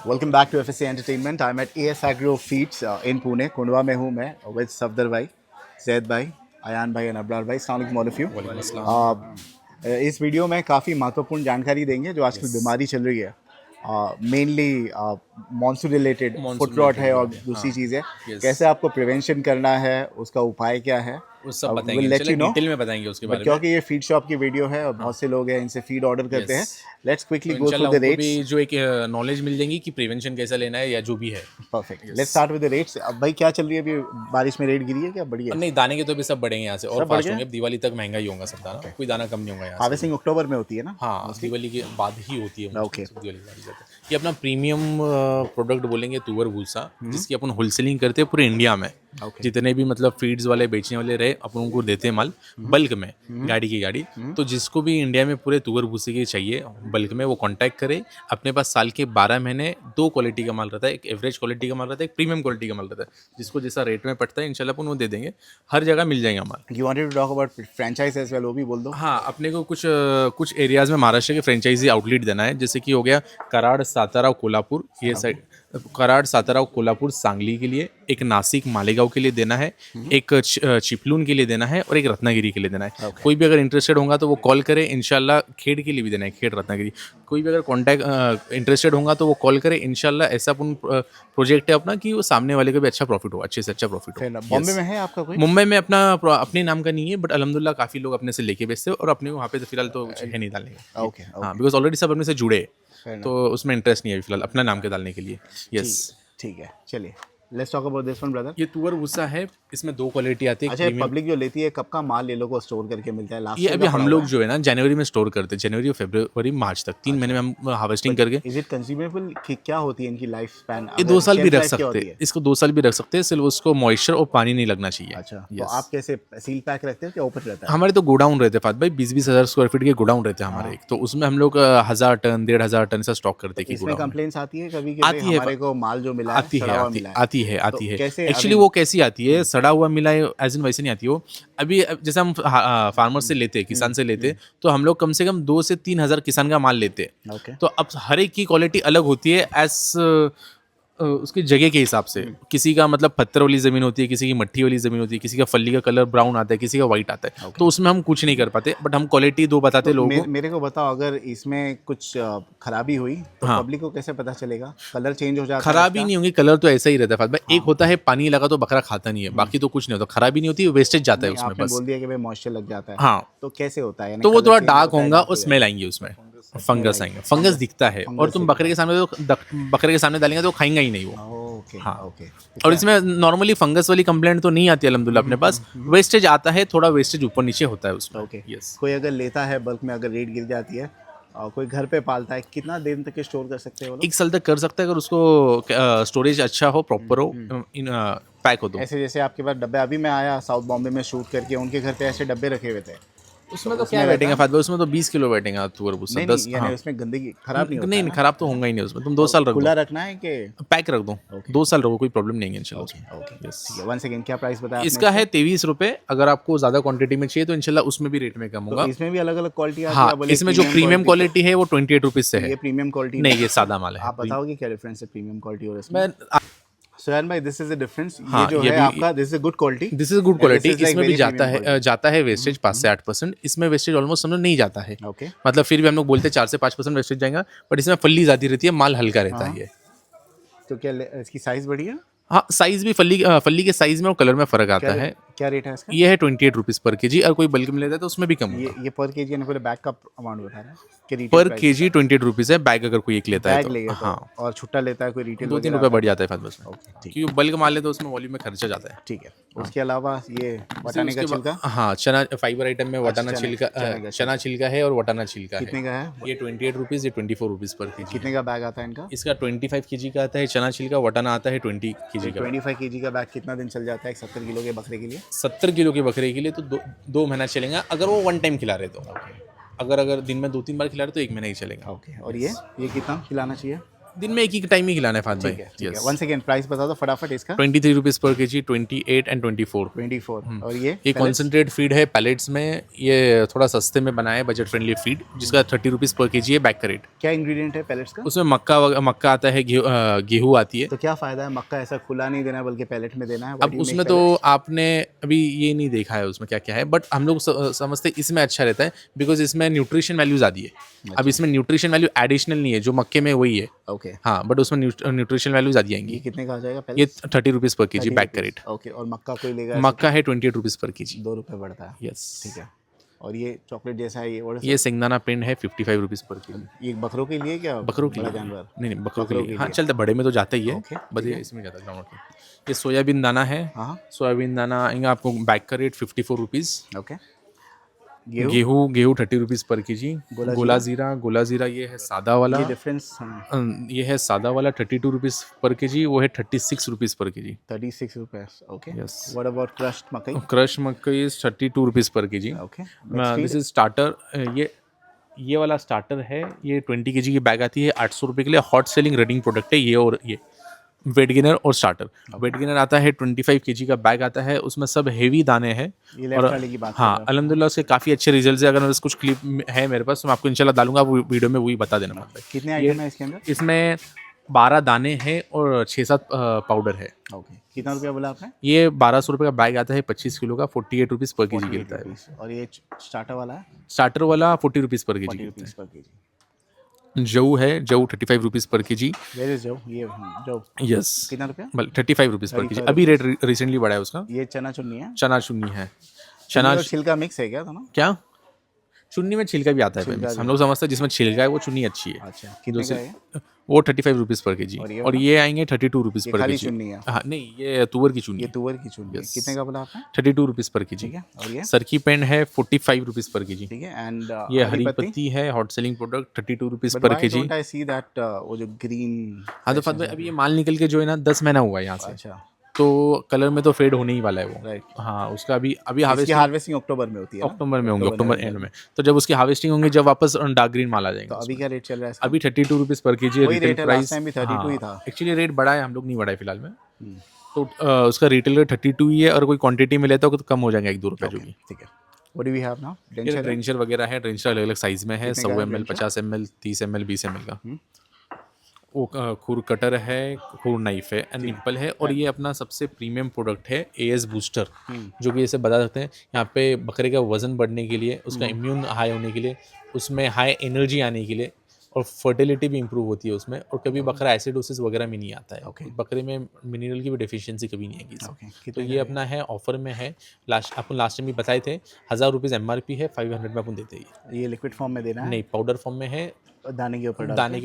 Welcome back to FSC entertainment. I am at AS Agro Feeds in Pune. Kondhwa में हूँ मैं with Safdar भाई, जैद भाई, अयान भाई और अब्रार भाई। अस्सलाम वालेकुम ऑल ऑफ यू। इस वीडियो में काफ़ी महत्वपूर्ण जानकारी देंगे जो आजकल बीमारी चल रही है, mainly monsoon related foot rot है और दूसरी चीज़ है। कैसे आपको प्रिवेंशन करना है, उसका उपाय क्या है, वो सब बताएंगे, डिटेल में बताएंगे उसके बारे में। क्योंकि ये फीड शॉप की वीडियो है और बहुत से लोग हैं इनसे फीड ऑर्डर करते हैं। Let's quickly go through the rates. भी जो एक नॉलेज मिल जाएगी कि प्रिवेंशन कैसा लेना है या जो भी है। Perfect, let's start with the rates. अब भाई क्या चल रही है अभी? बारिश में रेट गिरी है क्या? बढ़िया। नहीं, दाने के तो भी सब बढ़ेंगे यहाँ से और फास्ट होंगे। दिवाली तक महंगा ही होगा सब दाना, कोई दाना कम नहीं होगा यहाँ। हार्वेस्टिंग अक्टूबर में होती है ना? हाँ, दिवाली के बाद ही होती है। ओके, ये अपना प्रीमियम प्रोडक्ट बोलेंगे तुवर भूसा, जिसकी अपन होलसेलिंग करते हैं पूरे इंडिया में। जितने भी मतलब फीड्स वाले बेचने वाले रहे अपन उनको देते हैं माल बल्क में, गाड़ी की गाड़ी। तो जिसको भी इंडिया में पूरे तुवर भूसे के चाहिए बल्क में, वो कांटेक्ट करे। अपने पास साल के 12 महीने 2 क्वालिटी का माल रहता है, एक एवरेज क्वालिटी का माल रहता है, एक प्रीमियम क्वालिटी का माल रहता है। जिसको जैसा रेट में पड़ता है इंशाल्लाह अपन वो दे देंगे, हर जगह मिल जाएगा माल। You wanted to talk about franchise as well, वो भी बोल दो। हाँ, अपने को कुछ एरियाज में महाराष्ट्र के फ्रेंचाइजी आउटलेट देना है, जैसे कि हो गया कराड़, सातारा, कोल्हापुर, ये साइड। कराड़, सातारा, कोल्हापुर, सांगली के लिए, एक नासिक, मालेगांव के लिए देना है, एक चिपलून के लिए देना है और एक रत्नागिरी के लिए देना है। कोई भी अगर इंटरेस्टेड होगा तो वो कॉल करे। इंशाल्लाह खेड़ के लिए भी देना है, खेड़, रत्नागिरी। कोई भी अगर कॉन्टैक्ट इंटरेस्टेड होगा तो वो कॉल करे। इंशाल्लाह ऐसा प्रोजेक्ट है अपना कि वो सामने वाले को भी अच्छा प्रॉफिट हो, अच्छे से अच्छा प्रॉफिट हो। बॉम्बे में है आपका कोई? मुंबई में अपना अपने नाम का नहीं है, बट अल्हम्दुलिल्लाह काफ़ी लोग अपने से लेके बेचते हैं और अपने वहाँ पे तो फिलहाल तो है नहीं डालने का। ओके, हाँ, बिकॉज ऑलरेडी सब अपने से जुड़े, तो उसमें इंटरेस्ट नहीं है फिलहाल अपना नाम के डालने के लिए। यस, ठीक है, चलिए let's talk about this one brother. ये तुवर भूसा है, इसमें 2 क्वालिटी आती है। अच्छा, पब्लिक जो लेती है कब का माल ये लोग को स्टोर करके मिलता है? लास्ट ये अभी हम लोग जो है ना जनवरी में स्टोर करते हैं, जनवरी और फरवरी, मार्च तक 3 महीने में हम हार्वेस्टिंग करके। Is it consumable? क्या होती है इनकी लाइफ स्पैन? ये 2 साल भी रख सकते हैं, इसको 2 साल भी रख सकते हैं, सिर्फ उसको मॉइस्चर और पानी नहीं लगना चाहिए। अच्छा, तो आप कैसे सील पैक रखते हैं क्या ओपन रहता है? हमारे तो गोडाउन रहते हैं फात भाई, 20-20 हज़ार स्क्वायर फीट के गोडाउन रहते हैं हमारे एक, तो उसमें हम लोग 1000 टन 1500 टन से स्टॉक करते हैं। इसमें कंप्लेंट्स आती है कभी? आती है, हमारे को माल जो मिला आती है। एक्चुअली वो कैसी आती है, सड़ा हुआ मिला है एज इन वैसे नहीं आती वो। अभी जैसे हम फार्मर से लेते हैं, किसान से लेते, तो हम लोग कम से कम 2 से 3 हज़ार किसान का माल लेते हैं। तो अब हर एक की क्वालिटी अलग होती है एज उसकी जगह के हिसाब से। किसी का मतलब पत्थर वाली ज़मीन होती है, किसी की मट्टी वाली ज़मीन होती है, किसी का फली का कलर ब्राउन आता है, किसी का वाइट आता है। तो उसमें हम कुछ नहीं कर पाते, बट हम क्वालिटी 2 बताते लोगों को। मेरे को बताओ, अगर इसमें कुछ खराबी हुई तो पब्लिक को कैसे पता चलेगा? कलर चेंज हो जाता है? खराबी नहीं होंगी, कलर तो ऐसा ही रहता है फात भाई। एक होता है पानी लगा तो बकरा खाता नहीं है, बाकी तो कुछ नहीं होता, खराबी नहीं होती, वेस्टेज जाता है उसमें। आपने बस बोल दिया कि भाई मॉइस्चर लग जाता है। हाँ, तो कैसे होता है? तो वो थोड़ा डार्क होगा और स्मेल आएंगी उसमें, फंगस आएंगे, फंगस दिखता है। और तुम बकरे के सामने डालेंगे तो खाएंगा ही नहीं वो। हाँ, ओके। और इसमें नॉर्मली फंगस वाली कंप्लेंट तो नहीं आती अल्हम्दुलिल्लाह अपने पास। वेस्टेज आता है, थोड़ा वेस्टेज ऊपर नीचे होता है उसमें। Okay, yes. कोई अगर लेता है बल्क में, अगर रेट गिर जाती है और कोई घर पे पालता है, कितना दिन तक स्टोर कर सकते हैं वो लोग? 1 साल तक कर सकता है, अगर उसको स्टोरेज अच्छा हो, प्रॉपर हो, पैक हो। तो ऐसे जैसे आपके पास डब्बे, अभी मैं आया साउथ बॉम्बे में शूट करके, उनके घर पे ऐसे डब्बे रखे हुए थे। उसमें तो क्या बैठेंगे फात भाई, उसमें तो 20 किलो बैठेंगे तुअर भूसा। 10 यानी उसमें गंदगी खराब नहीं होता? नहीं, खराब तो होगा ही नहीं उसमें। तुम 2 साल रख दो, खुला रखना है कि पैक रख दो, 2 साल रखो, कोई प्रॉब्लम नहीं है इंशाल्लाह। ओके, यस, ठीक है। वन सेकंड, क्या प्राइस बताया इसका? है 23 रुपए। अगर आपको ज्यादा क्वांटिटी में चाहिए तो इंशाल्लाह उसमें भी रेट में कम होगा। इसमें भी अलग अलग क्वालिटी आती है? हाँ, इसमें जो प्रीमियम क्वालिटी है वो 28 रुपीज से है। ये प्रीमियम क्वालिटी नहीं, ये सादा माल है। आप बताओगे क्या डिफरेंस है प्रीमियम क्वालिटी और इसमें? सोहन भाई, दिस इज द डिफरेंस। हाँ, ये जो है आपका, this is good quality. This is good quality. इसमें भी जाता है वेस्टेज 5 से 8%। इसमें वेस्टेज ऑलमोस्ट समझो नहीं जाता है। ओके, मतलब फिर भी हम लोग बोलते हैं 4 से 5% वेस्टेज जाएगा, बट इसमें फल्ली ज्यादा रहती है, माल हल्का रहता है। ये तो क्या इसकी साइज बड़ी है? हाँ, साइज भी फल्ली के साइज में और कलर में फर्क आता है। क्या रेट है इसका? ये है 28 रुपीज पर केजी। और कोई बल्क में लेता है तो उसमें भी कम होगा। ये पर केजी यानी पूरे बैग का अमाउंट बता रहा है? पर केजी 28 रुपीज है, बैग अगर कोई एक लेता है तो। हाँ, और छुट्टा लेता है कोई रिटेल, 2-3 रुपये बढ़ जाता है फात बस में, क्योंकि बल्क माल ले तो उसमें वॉल्यूम में खर्चा जाता है। ठीक है। उसके अलावा ये वटाने का छिलका? हाँ, चना फाइबर आइटम में वटाना छिलका, चना छिलका है और वटाना छिलका है। कितने का है ये? 28 रुपीज, ये 24 रुपीज पर केजी। कितने का बैग आता है इनका? इसका 25 केजी का आता है चना छिलका, वटाना आता है 20 केजी का। 25 केजी का बैग कितना दिन चल जाता है 70 किलो के बकरे के लिए? 70 किलो के बकरे के लिए तो 2 महीना चलेगा, अगर वो 1 टाइम खिला रहे तो। अगर दिन में 2-3 बार खिला रहे तो 1 महीना ही चलेगा। ओके। और ये कितना खिलाना चाहिए? दिन में एक ही टाइम ही खिलाना है फात भाई। ठीक है वन सेकेंड प्राइस बता दो फटाफट इसका। 23 rupees per K ji, 28 and 24। 24 और ये कॉन्सेंट्रेट फीड है पैलेट्स में, ये थोड़ा सस्ते में बनाया है, बजट फ्रेंडली फीड, जिसका 30 रुपीज़ पर के जी है बैग का रेट। क्या इंग्रेडिएंट है पैलेट्स का? उसमें मक्का आता है, गेहूँ आती है। तो क्या फ़ायदा है मक्का ऐसा खुला नहीं देना है बल्कि पैलेट में देना है? अब उसमें तो आपने अभी ये नहीं देखा है उसमें क्या क्या है, बट हम लोग समझते इसमें अच्छा रहता है बिकॉज इसमें न्यूट्रिशन वैल्यूज आती है। अब इसमें न्यूट्रिशन वैल्यू एडिशनल नहीं है, जो मक्के में वही है। ओके हाँ, बट उसमें न्यूट्रिशन वैल्यूज आती आएंगी। ये कितने का आ जाएगा ये पैलेट? 30 रुपीज़ पर के जी बैग का रेट। ओके और मक्का कोई लेगा? मक्का है 28 रुपीज़ पर के जी, 2 रुपये बढ़ता है। यस। ठीक है और ये चॉकलेट जैसा है ये सिंगदाना पिंड है 55 रुपीज़ पर के जी। ये बकरों के लिए क्या? बकरों के बड़ा लिए जानवर? नहीं, बकरों के लिए हाँ चलता, बड़े में तो जाता ही है, ओके, बस ये इसमें जाता है ग्राउंड में। ये सोयाबीन दाना है, हाँ सोयाबीन दाना आएंगे आपको बैग का रेट 54 रुपीज़। ओके गेहूँ 30 रुपीज़ पर के जी। गोला जीरा ये है सादा वाला, ये डिफरेंस ये है सादा वाला 32 रुपीज़ पर के जी, वो है 36 रुपीज़ पर के जी। 36 रुपये। Okay Yes. What about crushed मकई? क्रश मकई is 32 rupees per K G. Okay this is starter. ये वाला स्टार्टर है, ये 20 के जी की बैग आती है 800 रुपये के लिए। हॉट सेलिंग रनिंग प्रोडक्ट है ये। और ये वेट गेनर और स्टार्टर। वेट गेनर आता है 25 के जी का बैग आता है, उसमें सब हेवी दाने हैं। ये लेफ्ट वाले की बात हाँ अल्हम्दुलिल्लाह उसके काफ़ी अच्छे रिजल्ट है। अगर कुछ क्लिप है मेरे पास तो मैं आपको इंशाल्लाह डालूंगा, आप वीडियो में वही बता देना। कितने आइटम है इसके अंदर? इसमें 12 दाने हैं और 6-7 पाउडर है। ओके कितना रुपया बोला आपने? ये 1200 रुपये का बैग आता है 25 किलो का, 48 रुपीज़ पर के जी गिरता है। और ये स्टार्टर वाला है? स्टार्टर वाला 40 रुपीज़ पर के जी। 40 रुपीज़ पर केजी। जऊ है, जऊ 35 rupees per K ji. Where is जौ? ये जौ यस, कितना रुपया? 35 रुपीज़ पर के जी। अभी रेट रिसेंटली बढ़ा है उसका। ये चना चुन्नी है? चना चुन्नी है। चना और छिलका मिक्स है क्या दोनों? क्या चुन्नी में छिलका भी आता है भाई, हम लोग समझते हैं जिसमें छिलका है वो चुन्नी अच्छी है। अच्छा कितने का है? वो 35 रुपीज़ पर के जी। और ये आएंगे 32 रुपीज़ पर के खाली जी। चुन्नी है? हाँ नहीं, ये तुअर की चुन्नी ये है। तुअर की चुन्नी है। कितने का बोला आपने? 32 रुपीज़ पर के जी। ठीक है और ये? सरकी पेंड है 45 रुपीज़ पर के जी। ठीक है एंड ये हरी पत्ती है, hot selling product 32 rupees per K ji. Don't I see that वो जो ग्रीन? हाँ तो फत भाई अभी ये माल निकल के जो है ना 10 महीना हुआ है यहाँ से। अच्छा तो कलर में तो फेड होने ही वाला है वो। राइट। हाँ उसका अभी इसकी हार्वेस्टिंग अक्टूबर में होती है ना? अक्टूबर में होंगे, अक्टूबर एंड में। तो जब उसकी हार्वेस्टिंग होंगी जब वापस डार्क ग्रीन माल आ तो जाएगा। अभी क्या रेट चल रहा है इसका? अभी 32 रुपीज़ पर के जी वही रिटेल रेट है, प्राइस। लास्ट टाइम भी 32 ही था। एक्चुअली रेट बढ़ा है, हम लोग नहीं बढ़ाए फिलहाल में। तो उसका रिटेल रेट 32 ही है, और कोई क्वांटिटी में लेता हो तो कम हो जाएगा 1-2 रुपये जो भी। ठीक है what do we have now? ये ड्रेंचर वगैरह है, ड्रेंचर अलग अलग साइज़ में है, 100 ml, 50 ml, 30 ml, 20 ml का। वो खूर कटर है, खूर नाइफ है, निप्पल है। और ये अपना सबसे प्रीमियम प्रोडक्ट है एएस बूस्टर, जो कि ऐसे बता सकते हैं यहाँ पे बकरे का वजन बढ़ने के लिए, उसका इम्यून हाई होने के लिए, उसमें हाई एनर्जी आने के लिए, और फर्टिलिटी भी इंप्रूव होती है उसमें। और कभी बकरा एसिडोसिस वगैरह में नहीं आता है। बकरे में मिनरल की भी डेफिशिएंसी कभी नहीं आएगी इसमें। तो ये अपना है, ऑफर में है। अपन लास्ट टाइम भी बताए थे 1000 रुपीज़ MRP है, 500 में अपन देते हैं। ये लिक्विड फॉर्म में देना है? नहीं, पाउडर फॉर्म में है, दाने के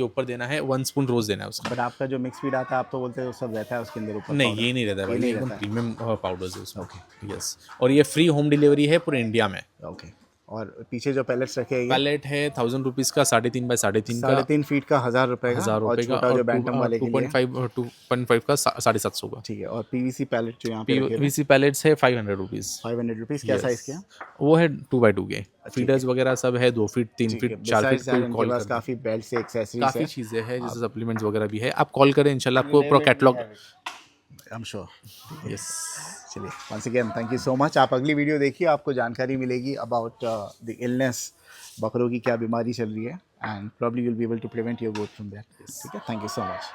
ऊपर देना है। 1 स्पून रोज देना है उसका। बट आपका जो मिक्स फीड आता है आप तो बोलते हो सब रहता है उसके अंदर ऊपर? नहीं ये नहीं रहता है भाई, एकदम प्रीमियम पाउडर्स है उसमें। Okay yes. और ये फ्री होम डिलीवरी है पूरे इंडिया में। ओके और पीछे जो पैलेट्स रखे हैं पैलेट है 1000 रुपीज़ का, 3.5 बाय 3.5 का, 3.5 फीट का 1000 रुपये का, 1000 रुपये का। छोटा जो बैंटम वाले के लिए 2.5 का 750 का। ठीक है। और पीवीसी पैलेट जो यहाँ पे रखे हैं पीवीसी पैलेट्स है 500 रुपीज़। 500 रुपीज़। क्या साइज़ के हैं वो? है 2x2 के। फीडर्स वगैरह सब है 2 फीट, 3 फीट, 4 फीट। इनके पास काफ़ी बेल्ट से एक्सेसरीज है, काफ़ी चीज़ें हैं, जैसे सप्लीमेंट्स वगैरह भी है। आप कॉल करें, इंशाल्लाह आपको पूरा catalogue. I am sure. Yes चलिए once again thank you so much. आप अगली वीडियो देखिए, आपको जानकारी मिलेगी अबाउट द इलनेस, बकरों की क्या बीमारी चल रही है, and probably you will be able to prevent your goat from that. ठीक है, थैंक यू सो मच।